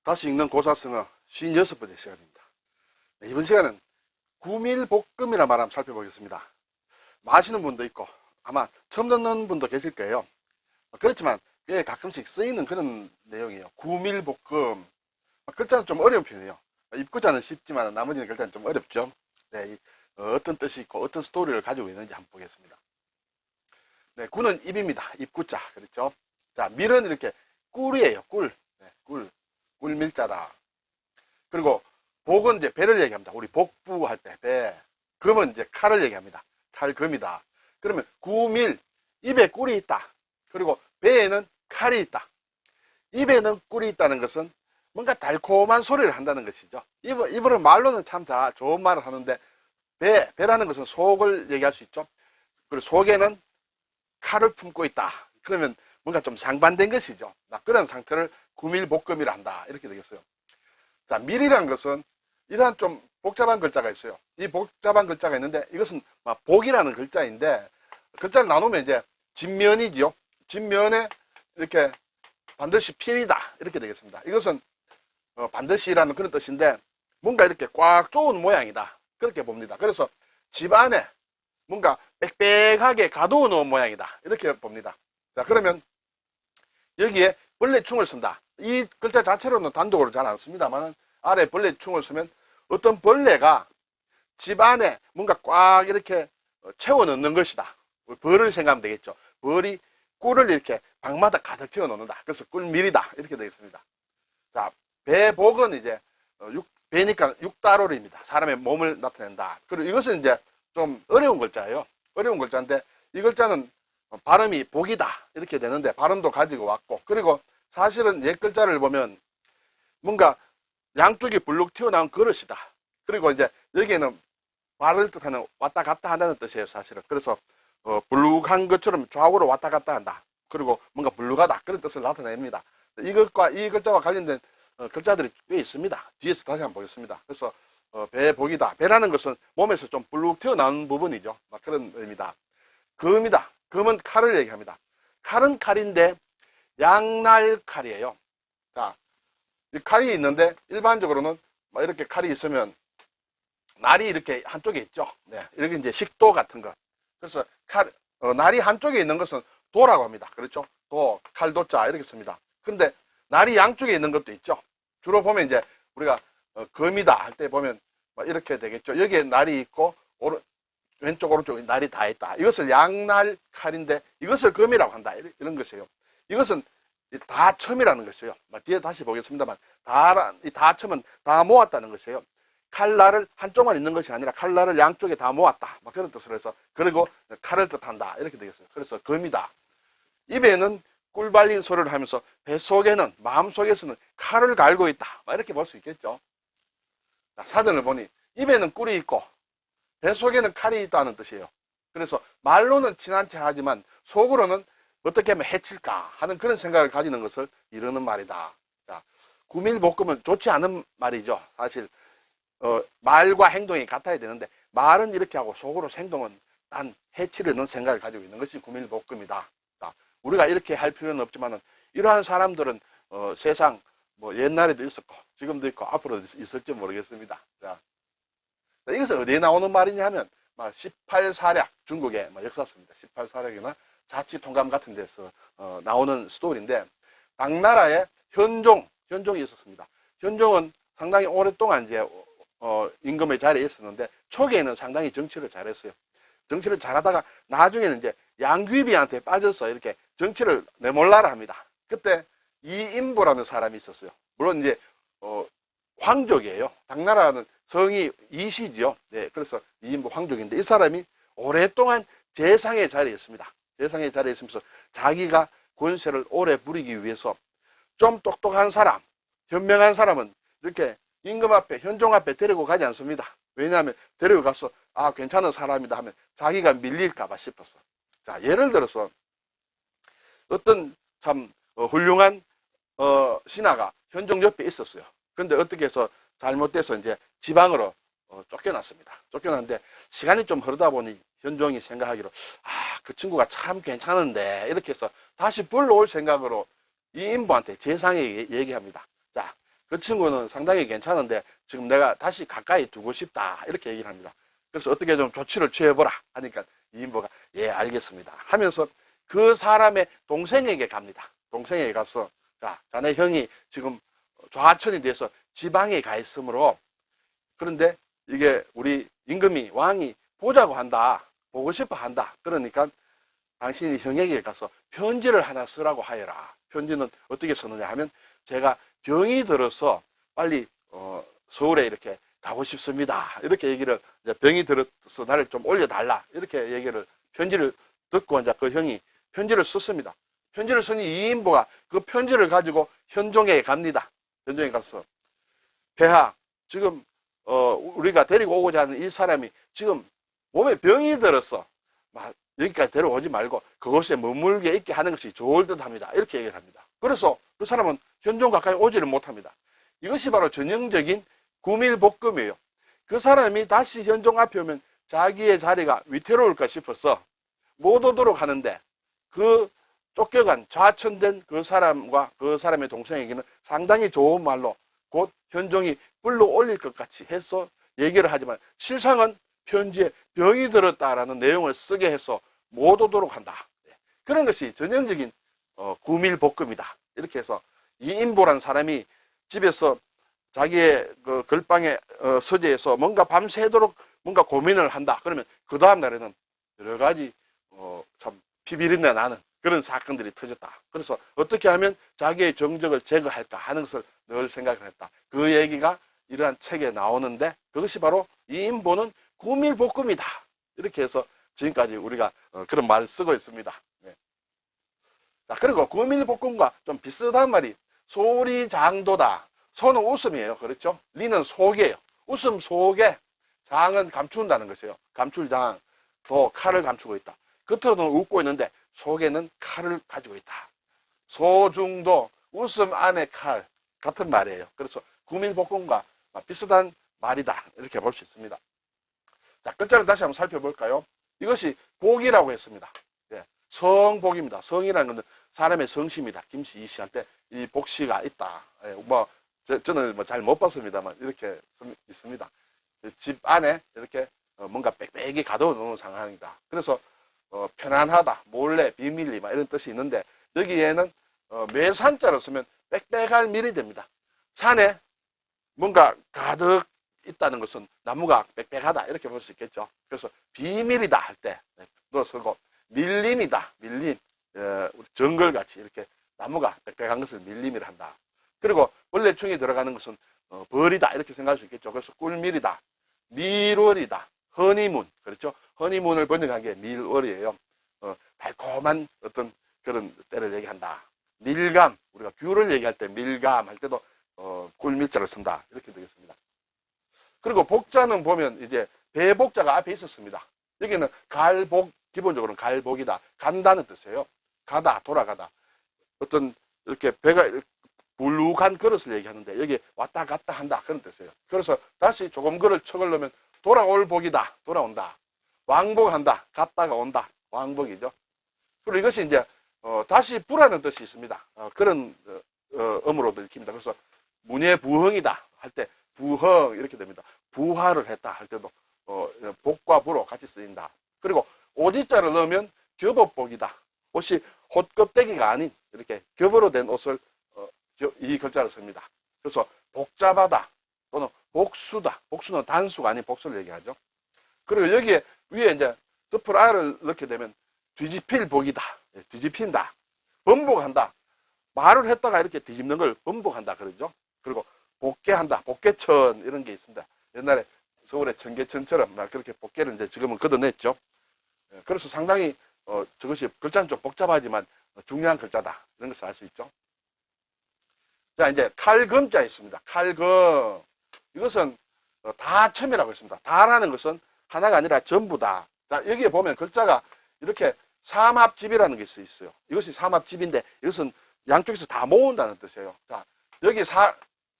다시 읽는 고사성어 56번째 시간입니다. 네, 이번 시간은 구밀볶음이라는 말 한번 살펴보겠습니다. 마시는 분도 있고 아마 처음 듣는 분도 계실 거예요. 그렇지만 꽤 가끔씩 쓰이는 그런 내용이에요. 구밀볶음. 글자는 좀 어려운 편이에요. 입구자는 쉽지만 나머지는 글자는 좀 어렵죠. 네, 어떤 뜻이 있고 어떤 스토리를 가지고 있는지 한번 보겠습니다. 네, 구는 입입니다. 입구자. 그렇죠? 자, 밀은 이렇게 꿀이에요. 꿀. 네, 꿀밀자다. 그리고 복은 이제 배를 얘기합니다. 우리 복부할 때 배. 금은 이제 칼을 얘기합니다. 칼금이다. 그러면 구밀, 입에 꿀이 있다. 그리고 배에는 칼이 있다. 입에는 꿀이 있다는 것은 뭔가 달콤한 소리를 한다는 것이죠. 입으로 말로는 참 좋은 말을 하는데 배라는 것은 속을 얘기할 수 있죠. 그리고 속에는 칼을 품고 있다. 그러면 뭔가 좀 상반된 것이죠. 그런 상태를 구밀볶음이라 한다. 이렇게 되겠어요. 자, 밀이라는 것은 이러한 좀 복잡한 글자가 있어요. 이 복잡한 글자가 있는데 이것은 복이라는 글자인데 글자를 나누면 이제 진면이지요. 진면에 이렇게 반드시 필이다. 이렇게 되겠습니다. 이것은 반드시라는 그런 뜻인데 뭔가 이렇게 꽉 쪼은 모양이다. 그렇게 봅니다. 그래서 집 안에 뭔가 빽빽하게 가두어 놓은 모양이다. 이렇게 봅니다. 자, 그러면 여기에 벌레충을 쓴다. 이 글자 자체로는 단독으로 잘 안 씁니다만 아래 벌레충을 쓰면 어떤 벌레가 집 안에 뭔가 꽉 이렇게 채워 넣는 것이다. 벌을 생각하면 되겠죠. 벌이 꿀을 이렇게 방마다 가득 채워 넣는다. 그래서 꿀밀이다. 이렇게 되겠습니다. 자, 배복은 이제 배니까 육다로리입니다. 사람의 몸을 나타낸다. 그리고 이것은 이제 좀 어려운 글자예요. 어려운 글자인데 이 글자는 발음이 복이다. 이렇게 되는데 발음도 가지고 왔고 그리고 사실은 옛 글자를 보면 뭔가 양쪽이 불룩 튀어나온 그릇이다. 그리고 이제 여기에는 발을 뜻하는 왔다 갔다 한다는 뜻이에요. 사실은. 그래서 불룩한 것처럼 좌우로 왔다 갔다 한다. 그리고 뭔가 불룩하다. 그런 뜻을 나타냅니다. 이것과 이 글자와 관련된 글자들이 꽤 있습니다. 뒤에서 다시 한번 보겠습니다. 그래서 배복이다. 배라는 것은 몸에서 좀 불룩 튀어나온 부분이죠. 그런 의미다. 금이다. 금은 칼을 얘기합니다. 칼은 칼인데 양날 칼이에요. 자, 이 칼이 있는데 일반적으로는 이렇게 칼이 있으면 날이 이렇게 한쪽에 있죠. 네, 이렇게 이제 식도 같은 것. 그래서 날이 한쪽에 있는 것은 도라고 합니다. 그렇죠? 도, 칼도자 이렇게 씁니다. 근데 날이 양쪽에 있는 것도 있죠. 주로 보면 이제 우리가 금이다 할 때 보면 이렇게 되겠죠. 여기에 날이 있고 왼쪽 오른쪽 날이 다 있다. 이것을 양날 칼인데 이것을 금이라고 한다. 이런 것이에요. 이것은 다첨이라는 것이에요. 뒤에 다시 보겠습니다만 이 다첨은 다 모았다는 것이에요. 칼날을 한쪽만 있는 것이 아니라 칼날을 양쪽에 다 모았다. 그런 뜻으로 해서 그리고 칼을 뜻한다. 이렇게 되겠어요. 그래서 금이다. 입에는 꿀 발린 소리를 하면서 뱃속에는 마음속에서는 칼을 갈고 있다. 이렇게 볼 수 있겠죠. 사전을 보니 입에는 꿀이 있고 뱃속에는 칼이 있다는 뜻이에요. 그래서 말로는 친한 척 하지만 속으로는 어떻게 하면 해칠까 하는 그런 생각을 가지는 것을 이르는 말이다. 자, 구밀볶음은 좋지 않은 말이죠. 사실 말과 행동이 같아야 되는데 말은 이렇게 하고 속으로 행동은 단 해치려는 생각을 가지고 있는 것이 구밀볶음이다. 자, 우리가 이렇게 할 필요는 없지만 이러한 사람들은 세상 옛날에도 있었고 지금도 있고 앞으로도 있을지 모르겠습니다. 자, 이것은 어디에 나오는 말이냐 하면 18사략 중국의 역사서입니다. 18사략이나 자치통감 같은 데서 나오는 스토리인데 당나라에 현종이 있었습니다. 현종은 상당히 오랫동안 이제 임금의 자리에 있었는데 초기에는 상당히 정치를 잘했어요. 정치를 잘하다가 나중에는 이제 양귀비한테 빠져서 이렇게 정치를 내몰라라 합니다. 그때 이인보라는 사람이 있었어요. 물론 이제 황족이에요. 당나라는 성이 이시지요. 네, 그래서 이인보 황족인데 이 사람이 오랫동안 재상의 자리에 있습니다. 재상의 자리에 있으면서 자기가 권세를 오래 부리기 위해서 좀 똑똑한 사람, 현명한 사람은 이렇게 임금 앞에, 현종 앞에 데리고 가지 않습니다. 왜냐하면 데리고 가서 괜찮은 사람이다 하면 자기가 밀릴까봐 싶어서. 자, 예를 들어서 어떤 참 훌륭한 신하가 현종 옆에 있었어요. 그런데 어떻게 해서 잘못돼서 이제 지방으로 쫓겨났습니다. 쫓겨났는데 시간이 좀 흐르다 보니 현종이 생각하기로 그 친구가 참 괜찮은데 이렇게 해서 다시 불러올 생각으로 이 인부한테 재상에게 얘기합니다. 자, 그 친구는 상당히 괜찮은데 지금 내가 다시 가까이 두고 싶다 이렇게 얘기를 합니다. 그래서 어떻게 좀 조치를 취해보라 하니까 이인보가 예 알겠습니다 하면서 그 사람의 동생에게 갑니다. 동생에게 가서 자 자네 형이 지금 좌천이 돼서 지방에 가 있으므로 그런데 이게 우리 임금이 왕이 보자고 한다 보고 싶어 한다 그러니까 당신이 형에게 가서 편지를 하나 쓰라고 하여라. 편지는 어떻게 쓰느냐 하면 제가 병이 들어서 빨리 서울에 이렇게 가고 싶습니다. 이렇게 얘기를 이제 병이 들어서 나를 좀 올려달라. 이렇게 얘기를 편지를 듣고 이제 그 형이 편지를 썼습니다. 편지를 쓰니 이인보가 그 편지를 가지고 현종에 갑니다. 현종에 가서 폐하 지금 우리가 데리고 오고자 하는 이 사람이 지금 몸에 병이 들어서 여기까지 데려오지 말고 그곳에 머물게 있게 하는 것이 좋을 듯 합니다. 이렇게 얘기를 합니다. 그래서 그 사람은 현종 가까이 오지를 못합니다. 이것이 바로 전형적인 구밀복금이에요. 그 사람이 다시 현종 앞에 오면 자기의 자리가 위태로울까 싶어서 못 오도록 하는데 그 쫓겨간 좌천된 그 사람과 그 사람의 동생에게는 상당히 좋은 말로 곧 현종이 불러올릴 것 같이 해서 얘기를 하지만 실상은 편지에 병이 들었다라는 내용을 쓰게 해서 못 오도록 한다. 그런 것이 전형적인 구밀복금이다. 이렇게 해서 이인보란 사람이 집에서 자기의 그 글방의 서재에서 뭔가 밤새도록 뭔가 고민을 한다. 그러면 그 다음 날에는 여러 가지 참 피비린내 나는 그런 사건들이 터졌다. 그래서 어떻게 하면 자기의 정적을 제거할까 하는 것을 늘 생각을 했다. 그 얘기가 이러한 책에 나오는데 그것이 바로 이인보는 구밀복금이다. 이렇게 해서 지금까지 우리가 그런 말을 쓰고 있습니다. 네. 자, 그리고 구밀복금과 좀 비슷한 말이 소리장도다. 소는 웃음이에요. 그렇죠? 리는 속이에요. 웃음 속에 장은 감춘다는 것이에요. 감출장, 도 칼을 감추고 있다. 겉으로는 웃고 있는데 속에는 칼을 가지고 있다. 소중도 웃음 안에 칼 같은 말이에요. 그래서 구밀복금과 비슷한 말이다. 이렇게 볼 수 있습니다. 자, 글자를 다시 한번 살펴볼까요? 이것이 복이라고 했습니다. 예, 성복입니다. 성이라는 것은 사람의 성씨입니다. 김씨, 이씨 할 때 이 복씨가 있다. 예, 저는 잘 못 봤습니다만 이렇게 있습니다. 집 안에 이렇게 뭔가 빽빽이 가둬놓은 상황이다. 그래서 편안하다, 몰래, 비밀리 이런 뜻이 있는데 여기에는 매산자로 쓰면 빽빽할 밀이 됩니다. 산에 뭔가 가득 있다는 것은 나무가 빽빽하다 이렇게 볼 수 있겠죠. 그래서 비밀이다 할 때 또 쓰고 밀림이다, 밀림, 정글같이 이렇게 나무가 빽빽한 것을 밀림이라 한다. 그리고 원래충이 들어가는 것은 벌이다 이렇게 생각할 수 있겠죠. 그래서 꿀밀이다, 밀월이다, 허니문, 그렇죠. 허니문을 번역한 게 밀월이에요. 달콤한 어떤 그런 때를 얘기한다. 밀감, 우리가 귤을 얘기할 때 밀감 할 때도 꿀밀자를 쓴다 이렇게 되겠습니다. 그리고 복자는 보면 이제 배복자가 앞에 있었습니다. 여기는 갈복, 기본적으로는 갈복이다. 간다는 뜻이에요. 가다, 돌아가다. 어떤 이렇게 배가 불룩한 그릇을 얘기하는데 여기 왔다 갔다 한다 그런 뜻이에요. 그래서 다시 조금 글을 쳐걸으면 돌아올 복이다. 돌아온다. 왕복한다. 갔다가 온다. 왕복이죠. 그리고 이것이 이제 다시 부라는 뜻이 있습니다. 그런 음으로도 읽힙니다. 그래서 문예부흥이다 할 때 부흥 이렇게 됩니다. 부화를 했다 할 때도 복과 부로 같이 쓰인다. 그리고 오지자를 넣으면 겹업복이다. 옷이 홑껍데기가 아닌 이렇게 겹으로 된 옷을 이 글자를 씁니다. 그래서 복잡하다 또는 복수다. 복수는 단수가 아닌 복수를 얘기하죠. 그리고 여기에 위에 이제 더플 R을 넣게 되면 뒤집힐 복이다. 뒤집힌다. 번복한다. 말을 했다가 이렇게 뒤집는 걸 번복한다 그러죠. 그리고 복개한다. 복개천 이런 게 있습니다. 옛날에 서울의 청계천처럼 그렇게 복개를 이제 지금은 걷어냈죠. 그래서 상당히 저것이 글자는 좀 복잡하지만 중요한 글자다. 이런 것을 알 수 있죠. 자, 이제 칼금자 있습니다. 칼금. 이것은 다첨이라고 했습니다. 다라는 것은 하나가 아니라 전부다. 자, 여기에 보면 글자가 이렇게 삼합집이라는 게 있어요. 이것이 삼합집인데 이것은 양쪽에서 다 모은다는 뜻이에요. 자, 여기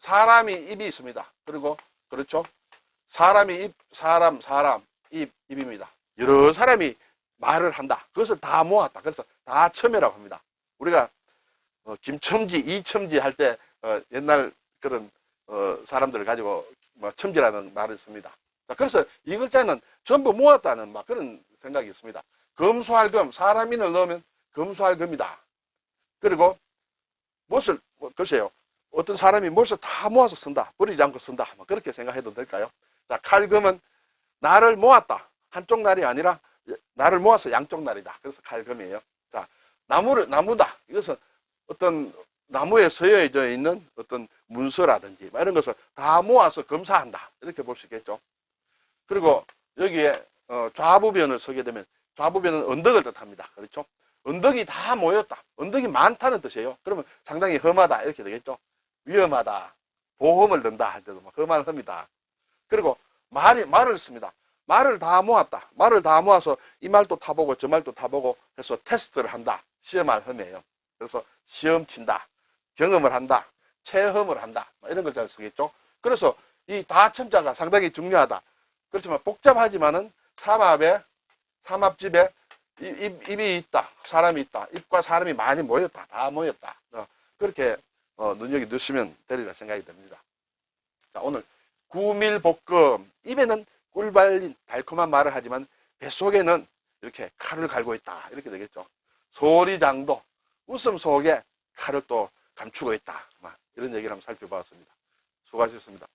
사람이 입이 있습니다. 그리고 그렇죠. 사람이 입, 사람, 입입니다. 여러 사람이 말을 한다. 그것을 다 모았다. 그래서 다첨이라고 합니다. 우리가 김첨지, 이첨지 할 때 옛날 그런 사람들을 가지고 뭐 첨지라는 말을 씁니다. 자, 그래서 이 글자는 전부 모았다는 막 그런 생각이 있습니다. 검수할검, 사람인을 넣으면 검수할검이다. 그리고 무엇을 글쎄요, 어떤 사람이 무엇을 다 모아서 쓴다, 버리지 않고 쓴다, 뭐 그렇게 생각해도 될까요? 자, 칼검은 날을 모았다. 한쪽 날이 아니라 날을 모아서 양쪽 날이다. 그래서 칼검이에요. 자, 나무다. 이것은 어떤 나무에 서여져 있는 어떤 문서라든지 이런 것을 다 모아서 검사한다. 이렇게 볼 수 있겠죠. 그리고 여기에 좌부변을 서게 되면 좌부변은 언덕을 뜻합니다. 그렇죠? 언덕이 다 모였다. 언덕이 많다는 뜻이에요. 그러면 상당히 험하다. 이렇게 되겠죠. 위험하다. 보험을 든다 할 때도 험한 험이다. 그리고 말을 씁니다. 말을 다 모았다. 말을 다 모아서 이 말도 타보고 저 말도 타보고 해서 테스트를 한다. 시험할 험이에요. 그래서 시험 친다. 경험을 한다. 체험을 한다. 이런 걸 잘 쓰겠죠. 그래서 이 다첨자가 상당히 중요하다. 그렇지만 복잡하지만은 삼합집에 입이 있다. 사람이 있다. 입과 사람이 많이 모였다. 다 모였다. 그렇게 눈여겨 두시면 되리라 생각이 듭니다. 자, 오늘 구밀볶음. 입에는 꿀 발린 달콤한 말을 하지만 뱃속에는 이렇게 칼을 갈고 있다. 이렇게 되겠죠. 소리장도 웃음 속에 칼을 또 감추고 있다. 이런 얘기를 한번 살펴봤습니다. 수고하셨습니다.